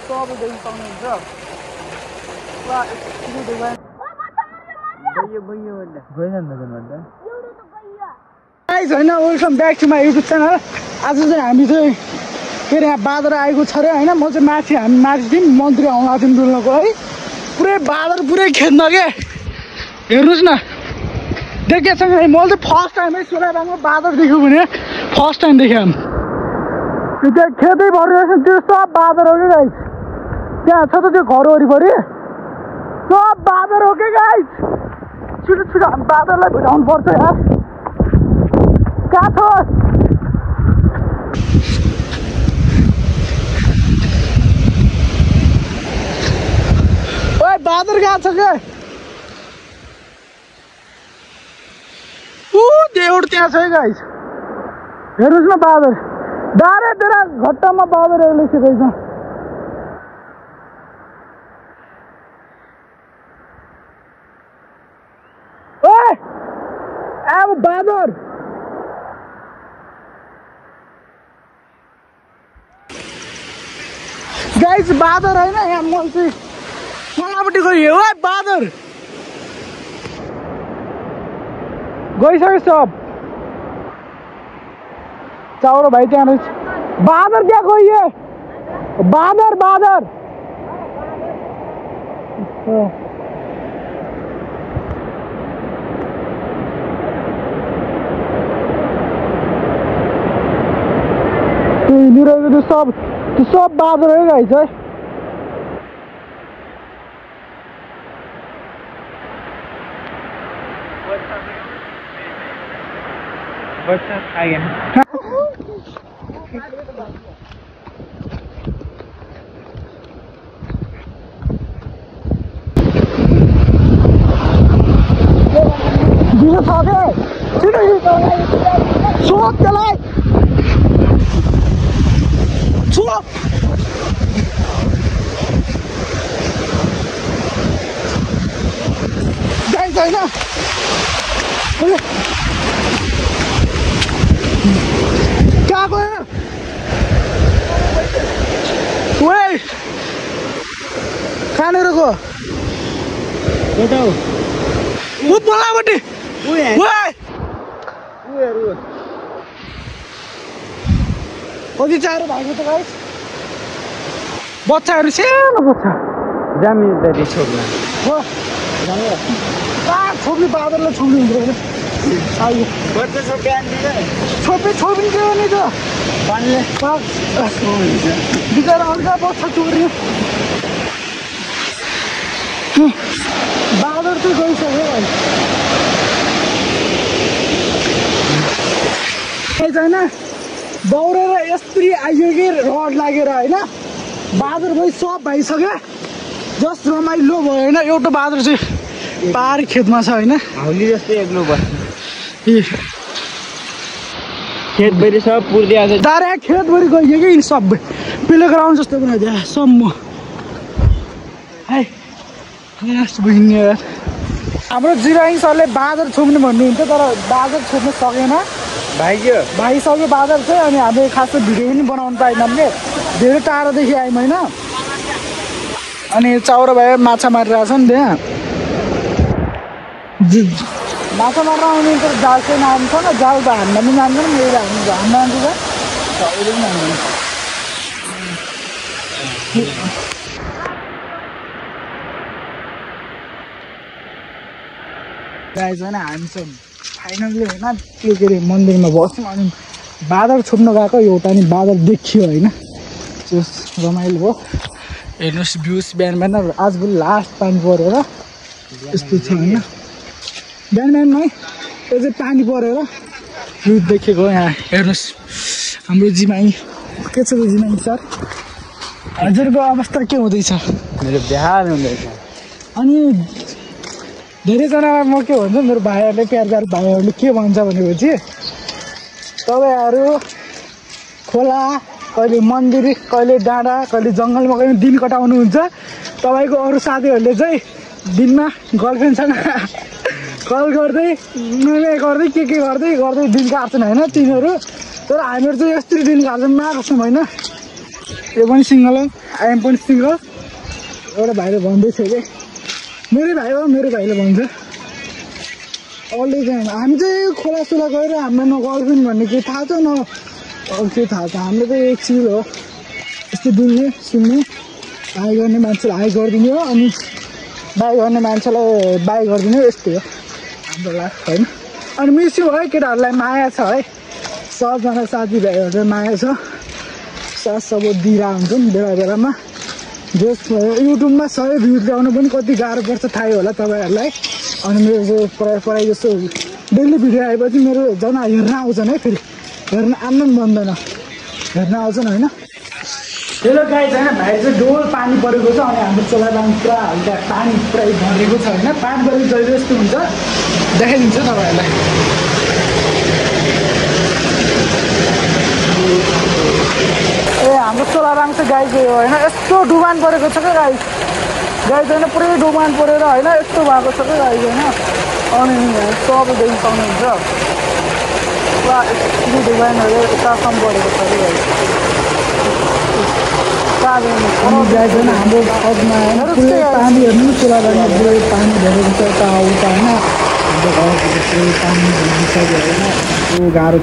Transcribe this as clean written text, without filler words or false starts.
सबै देख्न सक्नुहुन्छ पुरा यस्तो देख्दा गाइस हैन welcome back to my YouTube channel. आज चाहिँ हामी चाहिँ के अरे यहाँ बादर आएको छ अरे हैन। म चाहिँ माथि हामी माथि थियौँ मन्त्री आउनु आएको थियौँ डुल्नको है। पुरै बादर पुरै खेद्न के हेर्नुहोस् न देखेको छैन। मैले चाहिँ फर्स्ट टाइम है सोलाबाङमा बादर देख्यो भने फर्स्ट टाइम देखेँ। त्यो खेतै भरिरहेछ त्यो सब बादर हो कि गाइस। त्यहाँ छ त त्यो घर वरिपरि सब बादर हो कि गाइस। छिटो छिटो हामी बादरलाई भेटाउनु पर्छ यार। कहाँ छ ओए बादर कहाँ छ के? देउड त्यहाँ छ है गाइस। हेर्नुहोस् न बादर डाँडे तेरा घट्टामा बादर एउटै सिधै छ। ओए अब बादर गाइस बादर हैन यहाँ म चाहिँ कहाँपट्टि गयो? ओए बादर गइसक्यो सब। चाउरो भाइ त्यहाँ रहेछ। बादर क्या गइयो? बादर बादर हिँडिरहेको त्यो सब बादर हो गाइस है। सोच त्यसलाई सोच गाइस हैन कहाँ गयो? ओए कहाँनिर गयो? ऊ पल्लापट्टि कति चारो भएको त गाइस। बच्चाहरू सानो बच्चा जामिनदारी छोप्न छोप्ने बादरलाई छोप्नु हुँदैन। छोपिन्छ नि त बिचरा हल्का बच्चा चोर्यो। बादर चाहिँ गइसक्यो होइन। दौडेर यस्तरी आइयो कि रड लागेर होइन बादर भइ सब भइसक्यो। जस्ट रमाइलो भयो होइन। एउटा बादर चाहिँ पार खेतमा छ होइन। हाउली जस्तै एक्लो बस्छ। खेतभरि सब पुर्दिएको छ। डाइरेक्ट खेतभरि गइयो कि सबै प्ले ग्राउन्ड जस्तो बनाइदियो सम्म। है हाम्रो जिराइङ सरले बादर छोप्नु भन्नुहुन्छ तर बादर छोप्नु सकेन। भाइसक्यो बादर चाहिँ। अनि हामीले खासै भिडियो पनि बनाउनु पाएनौँ कि धेरै टाढोदेखि आयौँ होइन। अनि चाउरो भाइ माछा मारिरहेछ नि त्यहाँ। माछा मारेर आउने तर जाल चाहिँ नआउनु छ न। जाल त हान्न पनि जान्दैन। मैले हान्न जान्छु त अहिले पनि हान्दैन। गाइस होइन हामी चाहिँ फाइनल्ली होइन त्यो के अरे मन्दिरमा बस्यौँ। अनि बादर छोप्न गएको एउटा नि बादर देखियो होइन। त्यो रमाइलो हो। हेर्नुहोस् भ्युज बिहान बिहान आजभोलि लास्ट पानी परेर यस्तो छ होइन। बिहान बिहानमै त्यो चाहिँ पानी परेर भ्यू देखेको यहाँ हेर्नुहोस्। हाम्रो जिमाई के छ जिमाई सर? हजुरको अवस्था के हुँदैछ? मेरो बिहान हुँदैछ। अनि धेरैजना म के भन्छु मेरो भाइहरूले प्यार भाइहरूले के भन्छ भनेपछि तपाईँहरू खोला कहिले मन्दिर कहिले डाँडा कहिले जङ्गलमा कहिले दिन कटाउनुहुन्छ। तपाईँको अरू साथीहरूले चाहिँ दिनमा गर्लफ्रेन्डसँग कल गर्दै गर्दै के गर्दै दिन काट्छन् होइन तिनीहरू। तर हामीहरू चाहिँ यस्तरी दिन काट्छौँ नकाट्छौँ होइन। यो पनि सिङ्गल हो, आइएम पनि सिङ्गल। एउटा भाइले भन्दैछ कि मेरै भाइ हो, मेरो भाइले भन्छ अलि चाहिँ हामी चाहिँ खोलासोला गएर हाम्रो न गर्लफ्रेन्ड भन्ने केही थाहा छ न अरू केही थाहा छ। हाम्रो चाहिँ एक चिल हो, यस्तो डुल्ने सुन्ने, हाई गर्ने मान्छेलाई हाई गरिदिने हो अनि बाई गर्ने मान्छेलाई बाई गरिदिने हो, यस्तै हो हाम्रो लाइफ होइन। अनि मिस यु है, केटाहरूलाई माया छ है, सबजना साथीभाइहरू माया छ, साथ सपोर्ट दिइरहेको हुन्छ नि बेला बेलामा। जस युट्युबमा 100 भ्युज ल्याउनु पनि कति गाह्रो पर्छ थाहै होला तपाईँहरूलाई। अनि मेरो चाहिँ प्रायः जस्तो डेली भिडियो आएपछि मेरो जना हेर्न आउँछन् है, फेरि हेर्न आनन्द बन्दैन, हेर्न आउँछन् होइन। हेलो गाइस होइन, भाइ चाहिँ डोल पानी परेको छ अनि हाम्रो चोलादाङ पुरा हल्का पानी पुरै भरेको छ होइन। 5 बजी जहिले जस्तो हुन्छ, देखाइदिन्छु तपाईँहरूलाई। ए हाम्रो चोलादाङ चाहिँ गाई गयो होइन, यस्तो डुबान परेको छ क्या गाई चाहिँ पुरै डुबान परेर होइन यस्तो भएको छ क्या गाई होइन। अनि तपाईँ देख्न सक्नुहुन्छ पुरा यस्तो डुबानहरू यतासम्म परेको छ कि गाई गाई छैन हाम्रो अघिमा होइन। पुरै पानी हेर्नु चोलादाङमा पुरै पानी भरेको छ यता उता होइन। हाम्रो घरको पुरै पानी भरिसक्यो होइन, गाह्रो